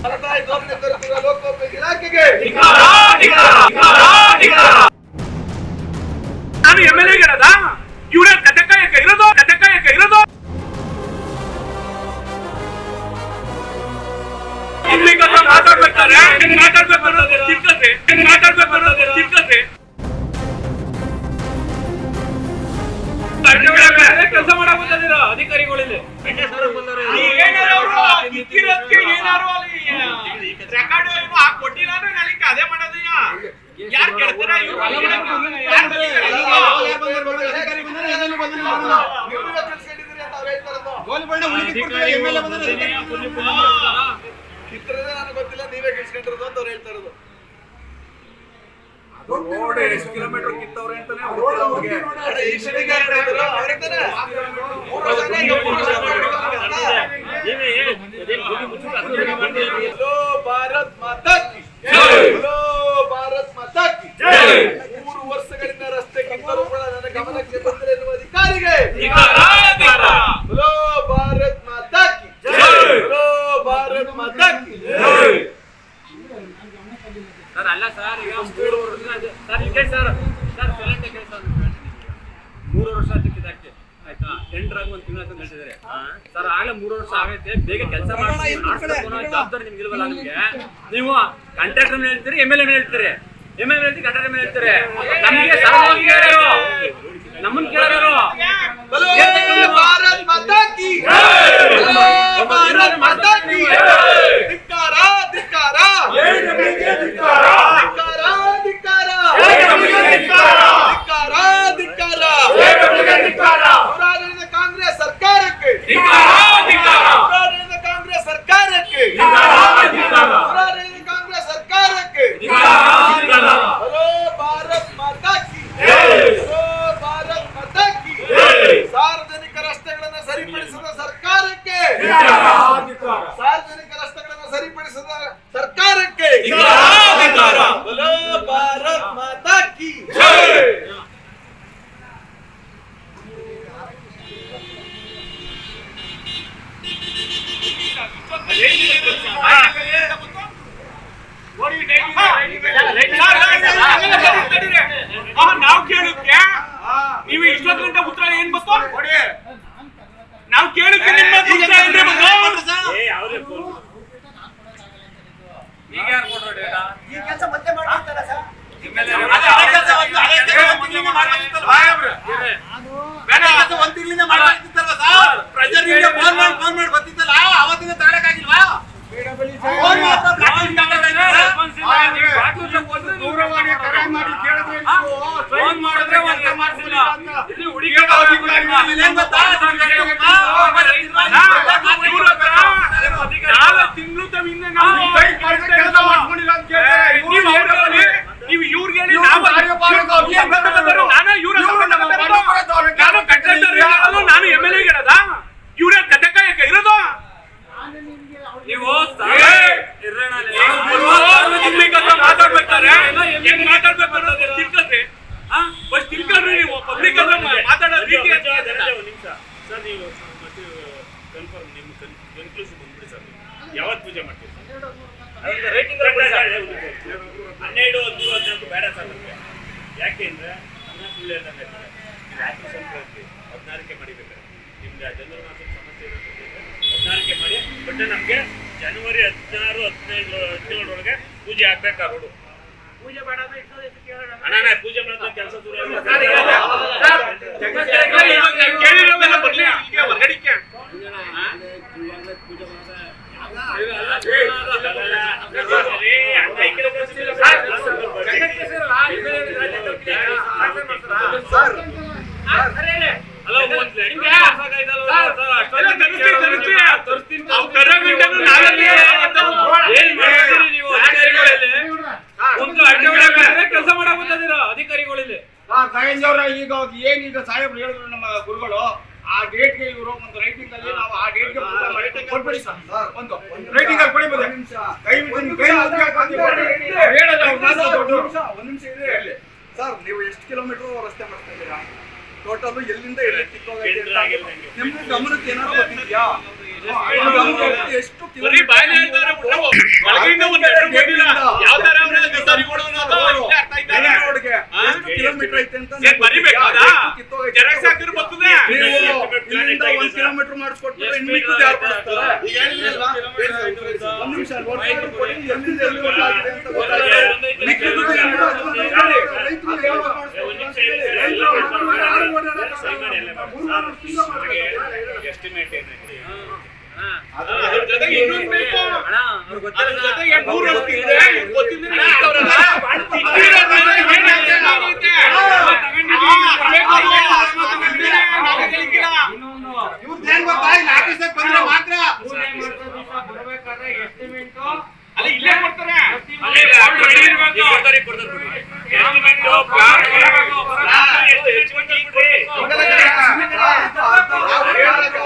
ಮಲತಾಯಿ ಧೋರಣೆ ತರುತ್ತಿರುವ ಲೋಕೋಪಯೋಗಿ ಇಲಾಖೆಗೆ ನಾನು ಎಮ್ಎಲ್ಎಗಳದ ಇವರ ಕಥಕಾಯಕ ಇರೋದು ಮಾತಾಡ್ಬೇಕಾದ್ರೆ ಕೆಲಸ ಮಾಡಬಹುದಿರ ಅಧಿಕಾರಿಗಳಲ್ಲಿ ರೆಕಾರ್ಡ್ ಕೊಟ್ಟಿಲ್ಲ ಅಂದ್ರೆ ನಾಳೆ ಅದೇ ಮಾಡೋದು ಯಾರು ಕೇಳ್ತಾರ ಚಿತ್ರದ ನನಗೆ ಗೊತ್ತಿಲ್ಲ, ನೀವೇ ಕಿಸ್ಕೊಂಡಿರೋದು ಅಂತ ಅವ್ರು ಹೇಳ್ತಾ ಇರೋದು. ರೋಡ್ ಎಷ್ಟು ಕಿಲೋಮೀಟರ್ ಕಿತ್ತವ್ರೆ ಅಂತಾನೆ ಭಾರತ್ ಮಾತಾ ಕಿ ಭಾರತ್ ಮಾತಾ ಕಿ 3 ವರ್ಷಗಳಿಂದ ರಸ್ತೆ ಕಿತ್ತರೂ ಕೂಡ ನನ್ನ ಗಮನಕ್ಕೆ ಬಂದರೆ ಎನ್ನುವ ಅಧಿಕಾರಿಗೆ ಭಾರತ್ ಮಾತಾ ಕಿ ಭಾರತ್ ಮಾತಾ ಕಿ. ಸರ್ ಅಲ್ಲ ಸರ್, ಈಗ 3 ವರ್ಷ ಇದೆ ಸರ್ ಸೈಲೆಂಟ್ ಕೆಲಸ 3 ವರ್ಷ ಸಿಕ್ಕಿದ್ದಕ್ಕೆ ಆಯ್ತಾ, ಟೆಂಡರ್ ಆಗಿ 1 ತಿಂಗಳು ಅಂತ ಹೇಳ್ತಿದ್ದಾರೆ ಸರ್. ಆಗಲೇ 3 ವರ್ಷ ಆಗೈತೆ, ಬೇಗ ಕೆಲಸ ಮಾಡಿ ಜವಾಬ್ದಾರಿ ನಿಮ್ಗೆ ಇಲ್ವಲ್ಲ. ನಿಮ್ಗೆ ನೀವು ಕಾಂಟ್ರಾಕ್ಟರ್ ಮೇಲೆ ಹೇಳ್ತೀರಿ, ಎಮ್ ಎಲ್ ಎ ಹೇಳ್ತೀರಿ, ಕಾಂಟ್ರಾಕ್ಟರ್ ಮೇಲೆ ಹೇಳ್ತೀರಿ. ನಮಗೆ ನಮ್ಮನ್ನ ಕೇಳೋರು ಭಾರತ್ ಮಾತಾ ಕಿ ಭಾರತ್ ಮಾತಾ ಕಿ. ಧಿಕ್ಕಾರ ಧಿಕ್ಕಾರ ಧಿಕ್ಕಾರ ಧಿಕ್ಕಾರ ಧಿಕ್ಕಾರ ಪುರಾಣದ ಕಾಂಗ್ರೆಸ್ ಸರ್ಕಾರಕ್ಕೆ ಪುರಾಣದ ಕಾಂಗ್ರೆಸ್ ಸರ್ಕಾರಕ್ಕೆ ಪುರಾಣದ ಕಾಂಗ್ರೆಸ್ ಸರ್ಕಾರಕ್ಕೆ ಹಲೋ ಭಾರತ್ ಮಾತಾ ಕಿ ಭಾರತ್ ಮಾತಾ ಕಿ. ಸಾರ್ವಜನಿಕ ರಸ್ತೆಗಳನ್ನು ಸರಿಪಡಿಸಿದ ಸರ್ಕಾರಕ್ಕೆ ಸಾರ್ವಜನಿಕ ರಸ್ತೆಗಳನ್ನು ಸರಿಪಡಿಸಿದ ಸರ್ಕಾರಕ್ಕೆ ಹಲೋ ಭಾರತ್ ಮಾತಾ ಕಿ. ನಾವು ಕೇಳಕ್ಕೆ ನೀವು ಇಷ್ಟೊತ್ತು ಗಂಟೆ ಉತ್ತರ ಏನ್ ಗೊತ್ತು? ನಾವು ಕೇಳಕ್ಕೆ ನಿಮ್ಮ ಉತ್ತರ ಏನ್ರಿ ಬಂದು? ಈಗ ಯಾರು ಕೊಡ್ರು ಡೇಟಾ? ಈ ಕೆಲಸ ಮತ್ತೆ ಮಾಡ್ತಾರಾ ಸರ್? ಒಂದ್ ತಿಂಗಳಿಂದ ಮಾಡ್ತಿತ್ತಲ್ವಾ ಸರ್? ಪ್ರೆಷರ್ ನಿಮಗೆ ಫೋನ್ ಮಾಡಿ ಬರ್ತಿತ್ತಲ್ಲ, ಅವತ್ತಿನ ತಗೊಳಕ್ಕಾಗಿಲ್ವಾ? ದೂರವಾಣಿ ಕರೆ ಮಾಡಿ ಕೇಳಿದ್ರೆ ಫೋನ್ ಮಾಡಿದ್ರೆ ತಿಂಗಳು ನೀವು ಇವ್ರಿಗೆ ನಾನು ಎಮ್ ಎಲ್ ಎಗಳದ ಇವ್ರ ಕಥಕಾಯಕ ಇರೋದು. ನೀವು ಮಾತಾಡ್ಬೇಕಾದ್ರೆ ಹೆಂಗ್ ಮಾತಾಡ್ಬೇಕು ತಿಳ್ಕೊಳ್ರಿ. ಫಸ್ಟ್ ತಿಳ್ಕೊಳ್ರಿ. ನೀವು ಪಬ್ಲಿಕ್ ಮಾತಾಡೋ ರೀತಿ ಸರ್, ನೀವು ಮತ್ತೆ ಕನ್ಫರ್ಮ್ ನಿಮ್ಮ ಕನ್ಕ್ಲೂಷನ್ ಬಂದ್ಬಿಡಿ ಸರ್. ಯಾವತ್ತು ಪೂಜೆ ಮಾಡ್ತೀವಿ? 12, 13, 14 ಬೇಡ ಸರ್ ನಮಗೆ. ಯಾಕೆಂದ್ರೆ ಸುಳ್ಳು ಹೇಳ್ದಂಗೆ ರಾತ್ರಿ ಸಂಕ್ರಾಂತಿ 14ಕ್ಕೆ ಮಾಡಿಬೇಕಾದ್ರೆ ನಿಮ್ಗೆ ಜನರ ಸಮಸ್ಯೆ ಇರುತ್ತೆ, 14ಕ್ಕೆ ಮಾಡಿ. ಬಟ್ ನಮಗೆ ಜನವರಿ 16, 15, 17 ಪೂಜೆ ಆಗ್ಬೇಕಾ ರೋಡು. ಪೂಜೆ ಬೇಡ ಅಣ್ಣ, ಪೂಜೆ ಮಾಡಿದ ಕೆಲಸ ಶುರು ಕೆಲಸ ಮಾಡಬಹುದಿರ ಅಧಿಕಾರಿಗಳಲ್ಲಿ. ಈಗ ಏನೀಗ ಸಾಹೇಬ್ರು ಹೇಳಿದ್ರು ನಮ್ಮ ಗುರುಗಳು, ಆ ಡೇಟ್ಗೆ ಇವರು ಒಂದು ರೈಟಿಂಗ್ ಅಲ್ಲಿ ನಾವು ಆ ಡೇಟ್ಗೆ ಕೊಡ್ಬೇಡಿ ಸರ್. ಒಂದು ರೈಟಿಂಗ್ ಅಲ್ಲಿ ಕೊಡಿ. ಒಂದು ನಿಮಿಷ ಇದೆ ಸರ್. ನೀವು ಎಷ್ಟು ಕಿಲೋಮೀಟರ್ ರಸ್ತೆ ಮಾಡ್ತಾ ಇದ್ದೀರಾ? ಟೋಟಲ್ ಎಲ್ಲಿಂದ ಎಲ್ಲಿ ನಿಮ್ಗೆ ಗಮನಕ್ಕೆ ಏನಾದ್ರು ಗೊತ್ತಿದ್ಯಾ? ಎಷ್ಟು ಬರೀ ಬಾಯಲ್ಲಿ ಹೇಳ್ತಾರೆ ಬಿಟ್ರೆ ಒಳಗಿಂದ ಒಂದ್ ಲೆಟರ್ ಬಂದಿಲ್ಲ. ಯಾವ ತರ ಅವ್ರೆ ಅದು ಸರಿಗಳು ಅನ್ನೋದು ಇಲ್ಲೇ ಅರ್ಥ ಆಯ್ತಾ ಇಲ್ಲ. ರೋಡ್ಗೆ ಎಷ್ಟು ಕಿಲೋಮೀಟರ್ ಐತೆ ಅಂತ ಏನ್ ಬರಿಬೇಕಾದ ಜೆರಾಕ್ಸ್ ಹಾಕಿದ್ರೆ ಬರ್ತದೆ. ನೀವು ಇಲ್ಲಿಂದ 1 ಕಿಲೋಮೀಟರ್ ಮಾಡಿಸ್ಕೊಟ್ಬಿಟ್ರೆ ಇನ್ನು ಮಿಕ್ಕಿದ್ದು ಯಾರು ಮಾಡಿಸ್ತಾರೆ? ಈಗ ಹೇಳಿದ್ರಲ್ಲ, ಒಂದ್ ನಿಮಿಷ ನೋಡ್ಕೊಂಡು ಕೊಡಿ, ಎಲ್ಲಿಂದ ಎಲ್ಲಿವರೆಗೂ ಆಗಿದೆ ಅಂತ ಗೊತ್ತಾಗುತ್ತೆ. ಮಿಕ್ಕಿದ್ದು ಏನು ಮಾಡೋದು? ರೈತರು ಏನು ಮಾಡಿಸ್ತಾರೆ? ಒಂದ್ ನಿಮಿಷ ಇರಿ ಸರ್, ಎಲ್ಲ ಸರಿ ಮಾಡಿ ಎಲ್ಲ ಮಾಡಿ ಸರ್. ನನಗೆ ಎಸ್ಟಿಮೇಟ್ ಏನಾಗಿದೆ ಅದ್ರ ಜೊತೆಗೆ ಇನ್ನೊಂದು ಬೇಕು. ಅಣ್ಣ ಅವ್ರಿಗೆ ಗೊತ್ತಿಲ್ಲ ಅದ್ರ ಸರ್. ಜೊತೆಗೆ 3 ವರ್ಷದಿಂದ ಗೊತ್ತಿಲ್ಲ ಇರ್ತವ್ರಲ್ಲ. ಇಟ್ಟಿರೋದ್ರಿಂದ ಏನಾಗಿದೆ ಆಗುತ್ತೆ. ಇವ್ರ್ದು ಏನ್ ಗೊತ್ತಾ, ಇಲ್ಲಿ ಆಫೀಸಿಗೆ ಬಂದ್ರೆ ಮಾತ್ರ ಅಲ್ಲ ಇಲ್ಲೇ ಕೊಡ್ತಾರೆ. ಅಲ್ಲೇ ರೆಡಿ ಇರ್ಬೇಕು. ಕೊಡ್ತಾರೆ ಬಿಡಿ. ಎಸ್ಟಿಮೇಟ್ ಪ್ಲಾನ್ ಎಷ್ಟು ಹೆಚ್ಚುವರಿ ಇಟ್ರಿ. ನಾವು ಹೇಳೋದು